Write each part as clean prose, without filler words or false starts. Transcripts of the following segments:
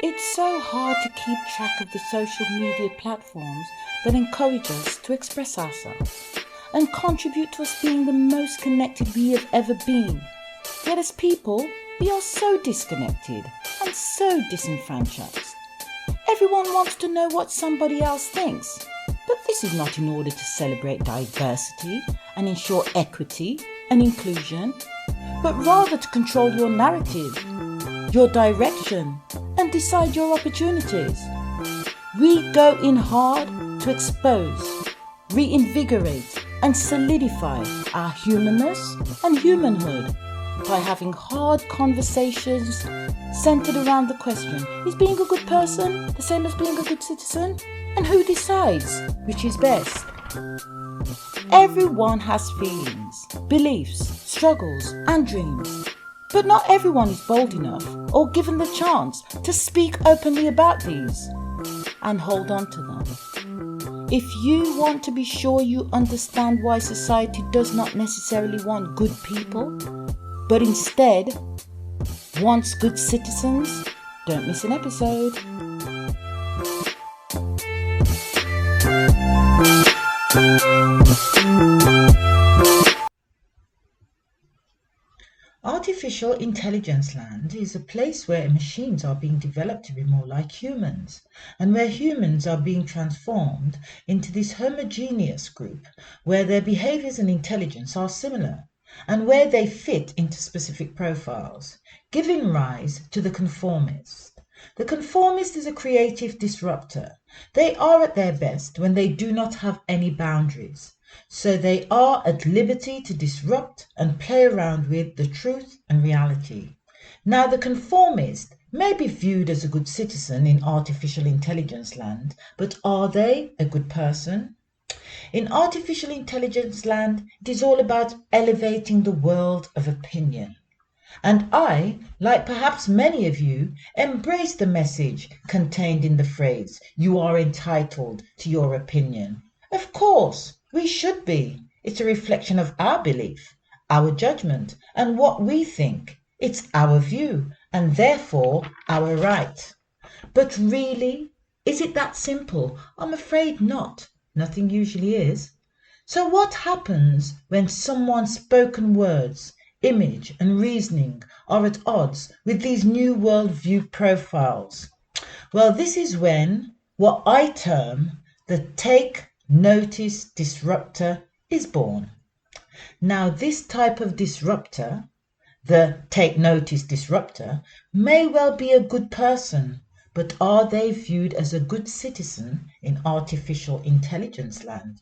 It's so hard to keep track of the social media platforms that encourage us to express ourselves and contribute to us being the most connected we have ever been. Yet as people, we are so disconnected and so disenfranchised. Everyone wants to know what somebody else thinks, but this is not in order to celebrate diversity and ensure equity and inclusion, but rather to control your narrative, your direction, and decide your opportunities. We go in hard to expose, reinvigorate, and solidify our humanness and humanhood by having hard conversations centered around the question, is being a good person the same as being a good citizen? And who decides which is best? Everyone has feelings, beliefs, struggles, and dreams. But not everyone is bold enough or given the chance to speak openly about these and hold on to them. If you want to be sure you understand why society does not necessarily want good people, but instead wants good citizens, don't miss an episode. Artificial intelligence land is a place where machines are being developed to be more like humans, and where humans are being transformed into this homogeneous group where their behaviors and intelligence are similar, and where they fit into specific profiles, giving rise to the conformist. The conformist is a creative disruptor. They are at their best when they do not have any boundaries. So they are at liberty to disrupt and play around with the truth and reality. Now, the conformist may be viewed as a good citizen in artificial intelligence land, but are they a good person? In artificial intelligence land, it is all about elevating the world of opinion. And I, like perhaps many of you, embrace the message contained in the phrase, "You are entitled to your opinion." Of course, we should be. It's a reflection of our belief, our judgment, and what we think. It's our view, and therefore our right. But really, is it that simple? I'm afraid not. Nothing usually is. So what happens when someone's spoken words, image, and reasoning are at odds with these new worldview profiles? Well, this is when what I term the take notice disruptor is born. Now, this type of disruptor, the take notice disruptor, may well be a good person, but are they viewed as a good citizen in artificial intelligence land?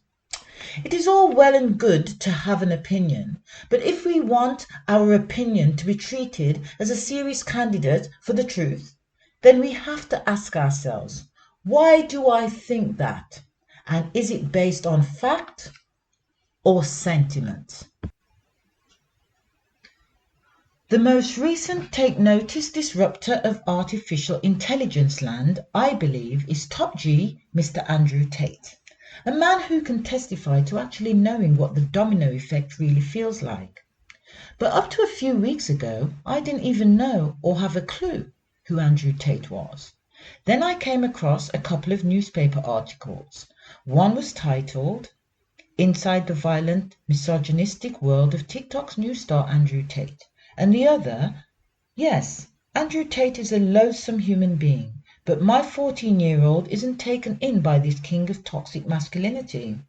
It is all well and good to have an opinion, but if we want our opinion to be treated as a serious candidate for the truth, then we have to ask ourselves, why do I think that? And is it based on fact or sentiment? The most recent take notice disruptor of artificial intelligence land, I believe, is Top G, Mr. Andrew Tate, a man who can testify to actually knowing what the domino effect really feels like. But up to a few weeks ago, I didn't even know or have a clue who Andrew Tate was. Then I came across a couple of newspaper articles. One was titled, "Inside the Violent, Misogynistic World of TikTok's New Star Andrew Tate." And the other, "Yes, Andrew Tate is a loathsome human being, but my 14-year-old isn't taken in by this king of toxic masculinity."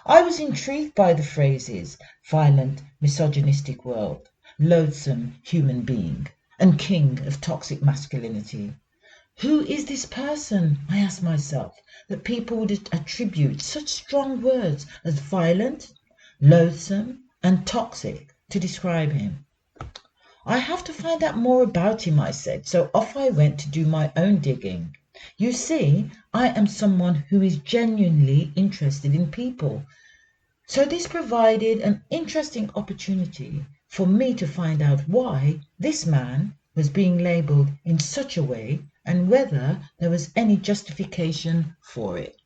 I was intrigued by the phrases violent, misogynistic world, loathsome human being, and king of toxic masculinity. Who is this person, I asked myself, that people would attribute such strong words as violent, loathsome, and toxic to describe him? I have to find out more about him, I said, so off I went to do my own digging. You see, I am someone who is genuinely interested in people. So this provided an interesting opportunity for me to find out why this man was being labelled in such a way and whether there was any justification for it.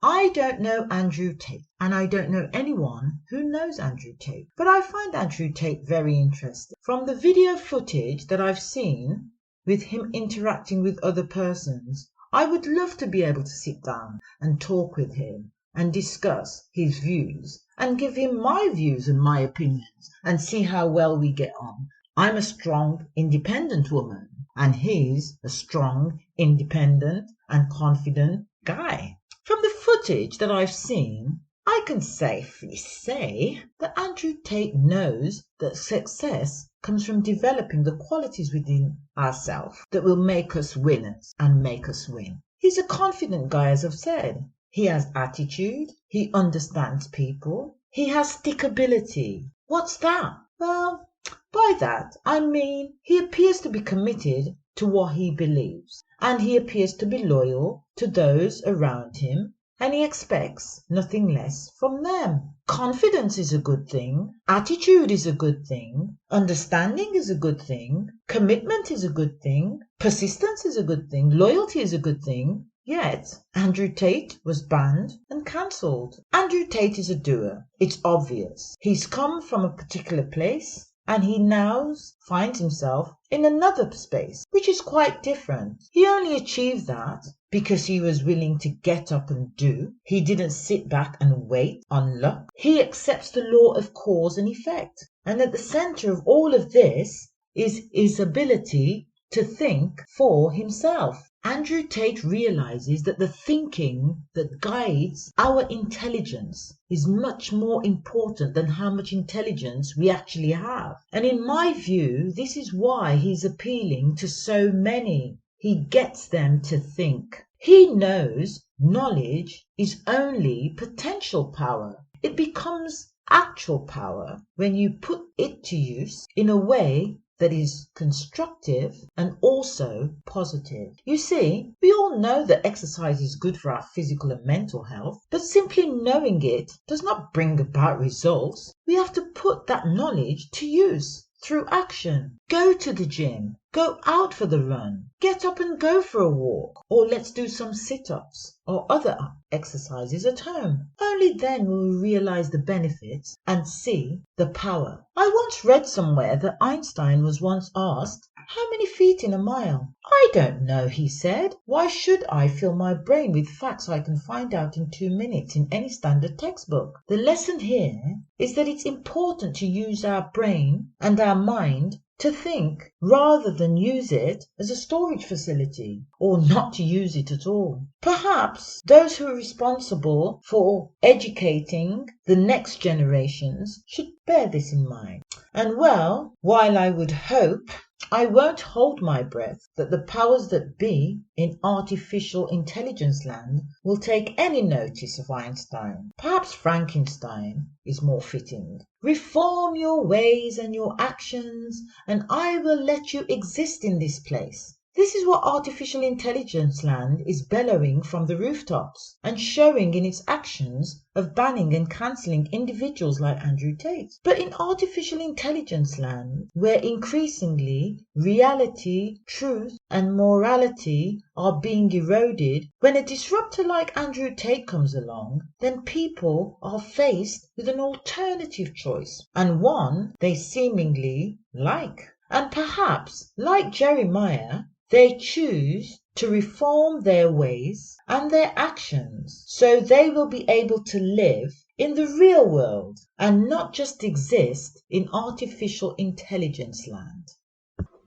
I don't know Andrew Tate, and I don't know anyone who knows Andrew Tate, but I find Andrew Tate very interesting. From the video footage that I've seen, with him interacting with other persons. I would love to be able to sit down and talk with him and discuss his views and give him my views and my opinions and see how well we get on. I'm a strong, independent woman, and he's a strong, independent, and confident guy. From the footage that I've seen, I can safely say that Andrew Tate knows that success comes from developing the qualities within ourselves that will make us winners and make us win. He's a confident guy, as I've said. He has attitude, he understands people, he has stickability. What's that? Well, by that I mean he appears to be committed to what he believes, and he appears to be loyal to those around him, and he expects nothing less from them. Confidence is a good thing, attitude is a good thing, understanding is a good thing, commitment is a good thing, persistence is a good thing, loyalty is a good thing. Yet, Andrew Tate was banned and cancelled. Andrew Tate is a doer. It's obvious. He's come from a particular place and he now finds himself in another space, which is quite different. He only achieved that because he was willing to get up and do. He didn't sit back and wait on luck. He accepts the law of cause and effect. And at the center of all of this is his ability to think for himself. Andrew Tate realizes that the thinking that guides our intelligence is much more important than how much intelligence we actually have. And in my view, this is why he's appealing to so many. He gets them to think. He knows knowledge is only potential power. It becomes actual power when you put it to use in a way that is constructive and also positive. You see, we all know that exercise is good for our physical and mental health, but simply knowing it does not bring about results. We have to put that knowledge to use through action. Go to the gym, go out for the run, get up and go for a walk, or let's do some sit-ups or other exercises at home. Only then will we realize the benefits and see the power. I once read somewhere that Einstein was once asked, "How many feet in a mile?" "I don't know," he said. "Why should I fill my brain with facts I can find out in 2 minutes in any standard textbook?" The lesson here is that it's important to use our brain and our mind to think rather than use it as a storage facility or not to use it at all. Perhaps those who are responsible for educating the next generations should bear this in mind. And well, while I would hope, I won't hold my breath that the powers that be in artificial intelligence land will take any notice of Einstein. Perhaps Frankenstein is more fitting. Reform your ways and your actions, and I will let you exist in this place. This is what artificial intelligence land is bellowing from the rooftops and showing in its actions of banning and cancelling individuals like Andrew Tate. But in artificial intelligence land, where increasingly reality, truth and morality are being eroded, when a disruptor like Andrew Tate comes along, then people are faced with an alternative choice, and one they seemingly like. And perhaps, like Jeremiah, they choose to reform their ways and their actions so they will be able to live in the real world and not just exist in artificial intelligence land.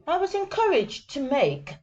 I was encouraged to make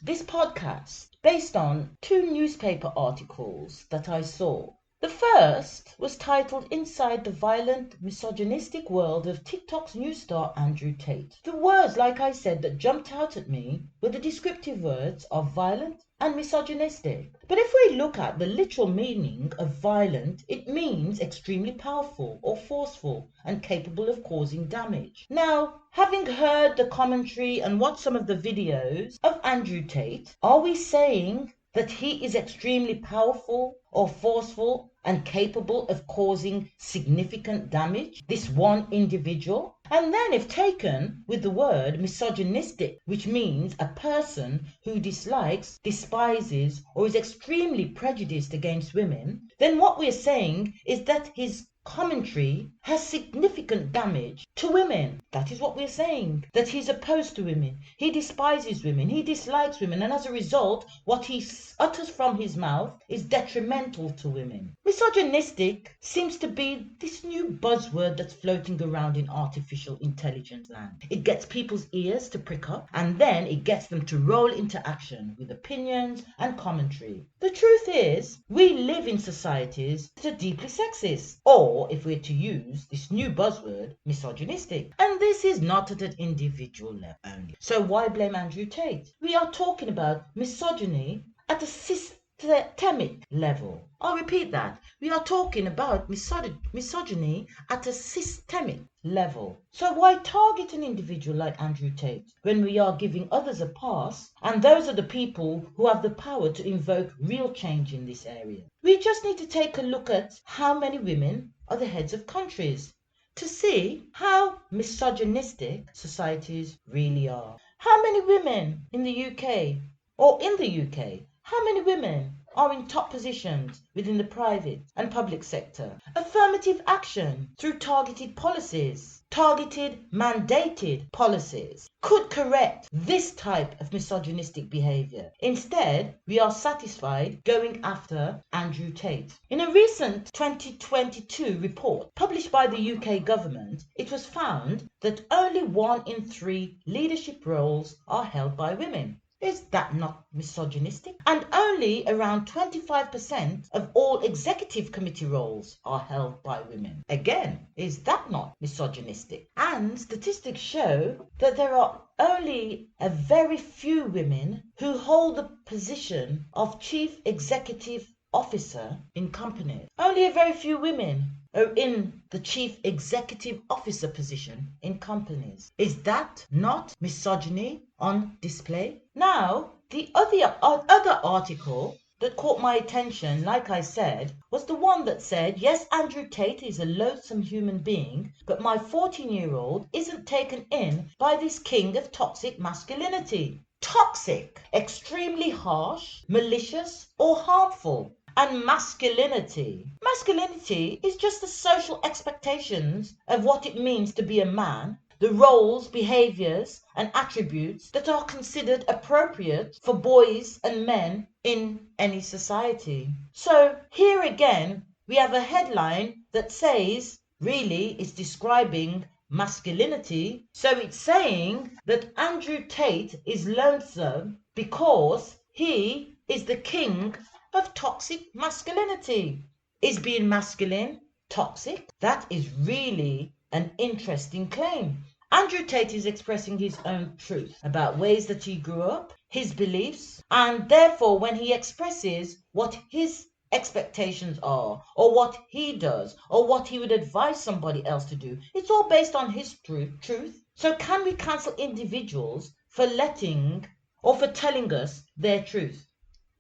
this podcast based on 2 newspaper articles that I saw. The first was titled "Inside the Violent, Misogynistic World of TikTok's New Star Andrew Tate." The words, like I said, that jumped out at me were the descriptive words of violent and misogynistic. But if we look at the literal meaning of violent, it means extremely powerful or forceful and capable of causing damage. Now, having heard the commentary and watched some of the videos of Andrew Tate, are we saying that he is extremely powerful or forceful and capable of causing significant damage, this one individual? And then if taken with the word misogynistic, which means a person who dislikes, despises, or is extremely prejudiced against women, then what we're saying is that his commentary has significant damage to women. That is what we're saying. That he's opposed to women. He despises women. He dislikes women. And as a result, what he utters from his mouth is detrimental to women. Misogynistic seems to be this new buzzword that's floating around in artificial intelligence land. It gets people's ears to prick up, and then it gets them to roll into action with opinions and commentary. The truth is, we live in societies that are deeply sexist, or if we're to use this new buzzword, misogynistic. And this is not at an individual level only. So why blame Andrew Tate? We are talking about misogyny at a systemic level. I'll repeat that. We are talking about misogyny at a systemic level. So why target an individual like Andrew Tate when we are giving others a pass, and those are the people who have the power to invoke real change in this area? We just need to take a look at how many women are the heads of countries to see how misogynistic societies really are. How many women in the UK, or in the UK, how many women are in top positions within the private and public sector? Affirmative action through targeted policies, targeted mandated policies, could correct this type of misogynistic behaviour. Instead, we are satisfied going after Andrew Tate. In a recent 2022 report published by the UK government, it was found that only 1 in 3 leadership roles are held by women. Is that not misogynistic? And only around 25% of all executive committee roles are held by women. Again, is that not misogynistic? And statistics show that there are only a very few women who hold the position of chief executive officer in companies. Only a very few women are in the chief executive officer position in companies. Is that not misogyny on display? Now, the other article that caught my attention, like I said, was the one that said, yes, Andrew Tate is a loathsome human being, but my 14-year-old isn't taken in by this king of toxic masculinity. Toxic, extremely harsh, malicious, or harmful. And masculinity. Masculinity is just the social expectations of what it means to be a man, the roles, behaviors, and attributes that are considered appropriate for boys and men in any society. So here again, we have a headline that says, really it's describing masculinity. So it's saying that Andrew Tate is loathsome because he is the king of toxic masculinity. Is being masculine toxic? That is really an interesting claim. Andrew Tate is expressing his own truth about ways that he grew up, his beliefs, and therefore when he expresses what his expectations are, or what he does, or what he would advise somebody else to do, it's all based on his truth. So can we cancel individuals for letting or for telling us their truth?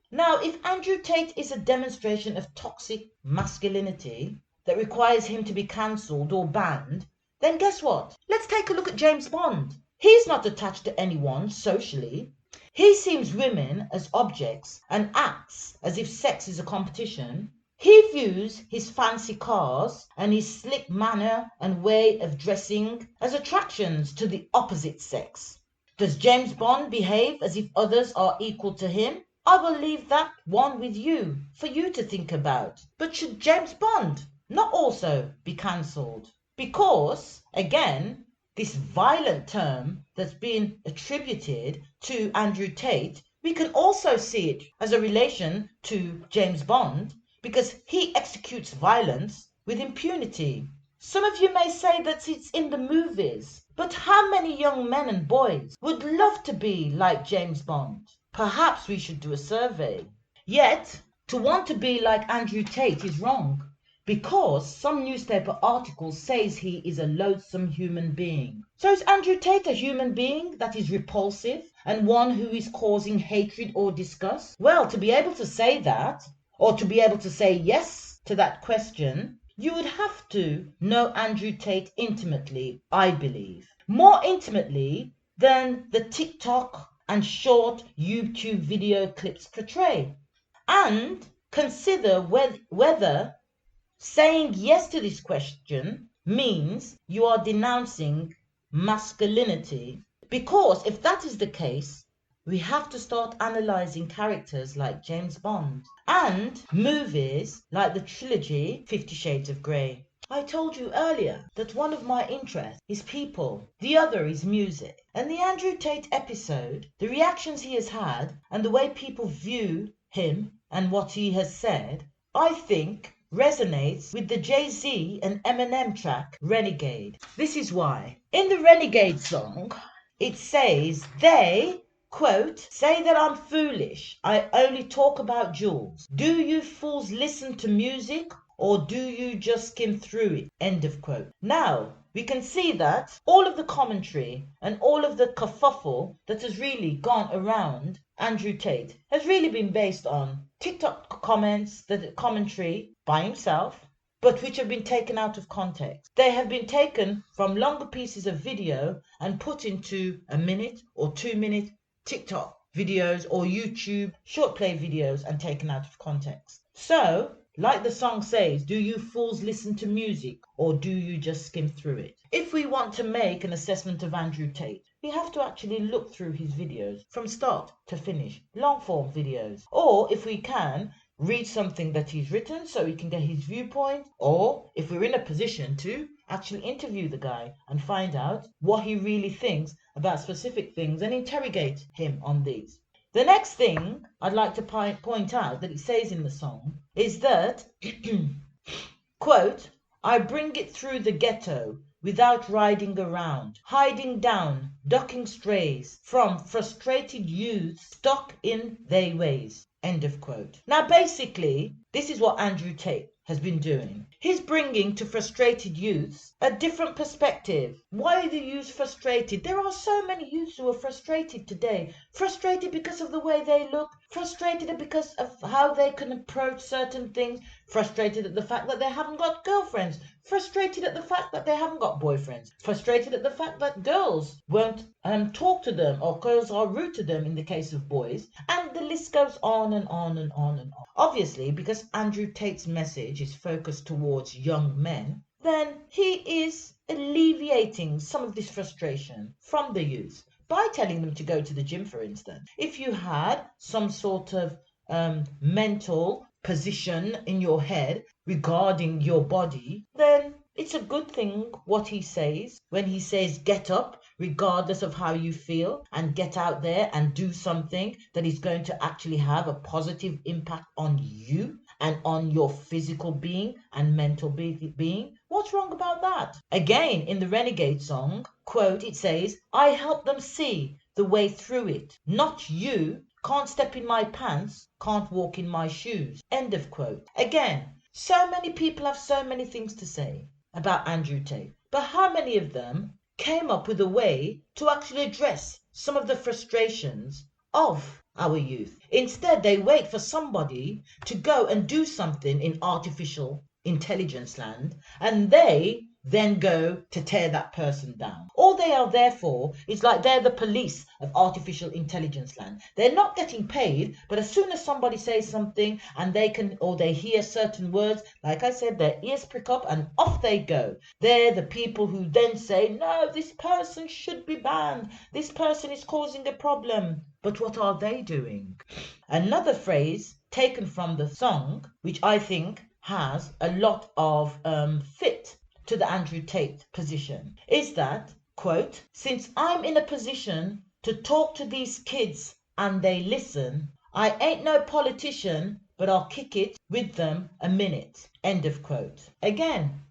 Now, if Andrew Tate is a demonstration of toxic masculinity that requires him to be cancelled or banned, then guess what? Let's take a look at James Bond. He's not attached to anyone socially. He sees women as objects and acts as if sex is a competition. He views his fancy cars and his slick manner and way of dressing as attractions to the opposite sex. Does James Bond behave as if others are equal to him? I will leave that one with you, for you to think about. But should James Bond not also be cancelled? Because, again, this violent term that's been attributed to Andrew Tate, we can also see it as a relation to James Bond, because he executes violence with impunity. Some of you may say that it's in the movies, but how many young men and boys would love to be like James Bond? Perhaps we should do a survey. Yet, to want to be like Andrew Tate is wrong, because some newspaper article says he is a loathsome human being. So is Andrew Tate a human being that is repulsive and one who is causing hatred or disgust? Well, to be able to say that, or to be able to say yes to that question, you would have to know Andrew Tate intimately, I believe. More intimately than the TikTok and short YouTube video clips portray. And consider whether Saying yes to this question means you are denouncing masculinity. Because if that is the case, we have to start analysing characters like James Bond and movies like the trilogy 50 Shades of Grey. I told you earlier that one of my interests is people, the other is music. And the Andrew Tate episode, the reactions he has had and the way people view him and what he has said, I think resonates with the Jay-Z and Eminem track Renegade. This is why. In the Renegade song, it says they, quote, say that I'm foolish. I only talk about jewels. Do you fools listen to music or do you just skim through it? End of quote. Now, we can see that all of the commentary and all of the kerfuffle that has really gone around Andrew Tate has really been based on TikTok comments, the commentary by himself, but which have been taken out of context. They have been taken from longer pieces of video and put into a minute or 2 minute TikTok videos or YouTube short play videos and taken out of context. So, like the song says, do you fools listen to music or do you just skim through it? If we want to make an assessment of Andrew Tate, we have to actually look through his videos from start to finish, long form videos. Or if we can, read something that he's written so we can get his viewpoint, or if we're in a position to actually interview the guy and find out what he really thinks about specific things and interrogate him on these. The next thing I'd like to point out that it says in the song is that, quote, I bring it through the ghetto without riding around, hiding down, ducking strays from frustrated youths stuck in their ways. End of quote. Now, basically, this is what Andrew Tate has been doing. He's bringing to frustrated youths a different perspective. Why are the youths frustrated? There are so many youths who are frustrated today. Frustrated because of the way they look, frustrated because of how they can approach certain things, frustrated at the fact that they haven't got girlfriends, frustrated at the fact that they haven't got boyfriends, frustrated at the fact that girls won't talk to them or girls are rude to them in the case of boys, and the list goes on and on and on and on. Obviously, because Andrew Tate's message is focused towards young men, then he is alleviating some of this frustration from the youth by telling them to go to the gym, for instance. If you had some sort of mental position in your head regarding your body, then it's a good thing what he says when he says get up regardless of how you feel and get out there and do something that is going to actually have a positive impact on you and on your physical being and mental being. What's wrong about that? Again, in the Renegade song, quote, it says, I help them see the way through it, not you. Can't step in my pants, can't walk in my shoes. End of quote. Again, so many people have so many things to say about Andrew Tate, but how many of them came up with a way to actually address some of the frustrations of our youth? Instead, they wait for somebody to go and do something in artificial intelligence land, and they then go to tear that person down. All they are there for is like they're the police of artificial intelligence land. They're not getting paid, but as soon as somebody says something and they can, or they hear certain words, like I said, their ears prick up and off they go. They're the people who then say, no, this person should be banned. This person is causing a problem. But what are they doing? Another phrase taken from the song, which I think has a lot of fit to the Andrew Tate position, is that, quote, since I'm in a position to talk to these kids and they listen, I ain't no politician, but I'll kick it with them a minute. End of quote. Again,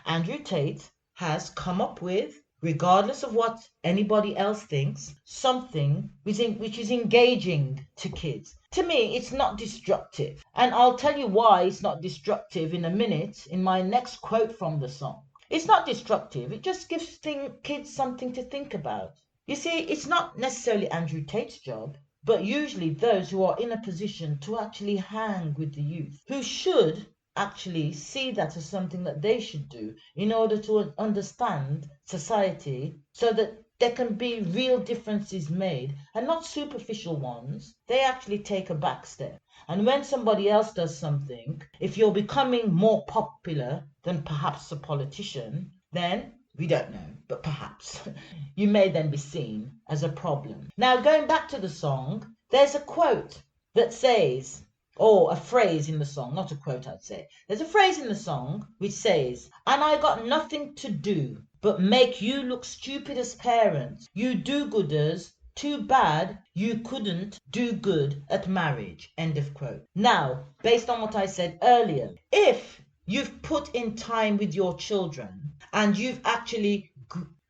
Andrew Tate has come up with, regardless of what anybody else thinks, something which is engaging to kids. To me, it's not destructive. And I'll tell you why it's not destructive in a minute in my next quote from the song. It's not destructive. It just gives kids something to think about. You see, it's not necessarily Andrew Tate's job, but usually those who are in a position to actually hang with the youth, who should actually see that as something that they should do in order to understand society so that there can be real differences made and not superficial ones. They actually take a back step. And when somebody else does something, if you're becoming more popular than perhaps a politician, then we don't know, but perhaps you may then be seen as a problem. Now, going back to the song, there's a quote that says, or a phrase in the song, not a quote, I'd say. There's a phrase in the song which says, and I got nothing to do but make you look stupid as parents. You do-gooders, too bad you couldn't do good at marriage. End of quote. Now, based on what I said earlier, if you've put in time with your children and you've actually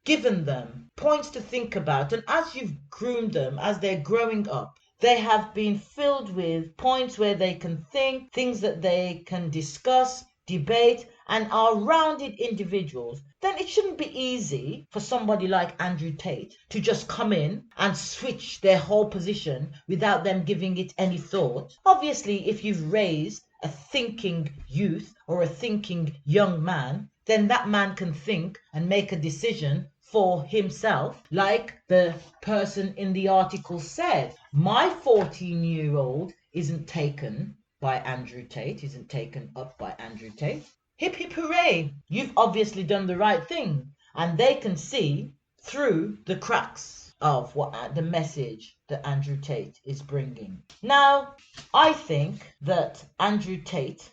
given them points to think about, and as you've groomed them, as they're growing up, they have been filled with points where they can think, things that they can discuss, debate, and are rounded individuals, then it shouldn't be easy for somebody like Andrew Tate to just come in and switch their whole position without them giving it any thought. Obviously, if you've raised a thinking youth or a thinking young man, then that man can think and make a decision for himself, like the person in the article said. My 14-year-old isn't taken by Andrew Tate, isn't taken up by Andrew Tate. Hip hip hooray, you've obviously done the right thing. And they can see through the cracks of what the message that Andrew Tate is bringing. Now, I think that Andrew Tate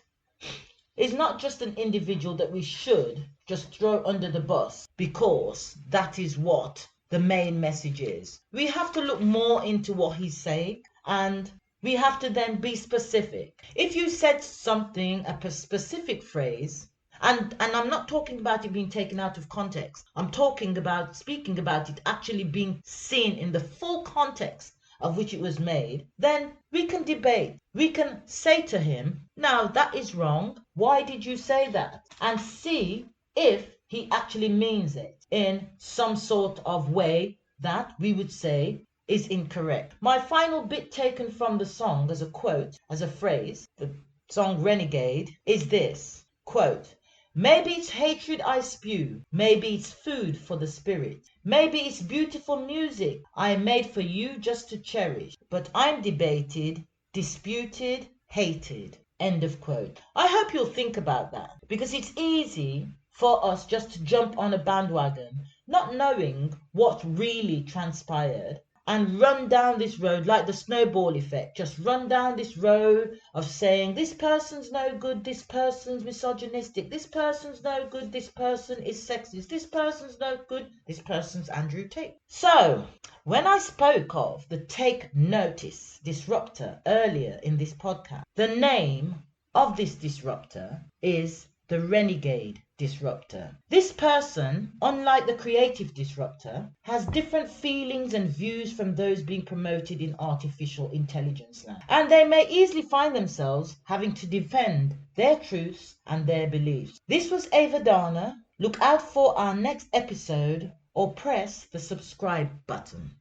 is not just an individual that we should just throw under the bus because that is what the main message is. We have to look more into what he's saying, and we have to then be specific. If you said something, a specific phrase, and I'm not talking about it being taken out of context. I'm talking about speaking about it actually being seen in the full context of which it was made, then we can debate. We can say to him, now that is wrong. Why did you say that? And see if he actually means it in some sort of way that we would say is incorrect. My final bit taken from the song as a quote, as a phrase, the song Renegade, is this, quote, maybe it's hatred I spew, maybe it's food for the spirit, maybe it's beautiful music I made for you just to cherish, but I'm debated, disputed, hated. End of quote. I hope you'll think about that, because it's easy for us just to jump on a bandwagon, not knowing what really transpired, and run down this road like the snowball effect. Just run down this road of saying, this person's no good, this person's misogynistic, this person's no good, this person is sexist, this person's no good, this person's Andrew Tate. So, when I spoke of the Take Notice Disruptor earlier in this podcast, the name of this disruptor is the Renegade Disruptor. This person, unlike the creative disruptor, has different feelings and views from those being promoted in artificial intelligence land. And they may easily find themselves having to defend their truths and their beliefs. This was Ava Dana. Look out for our next episode or press the subscribe button.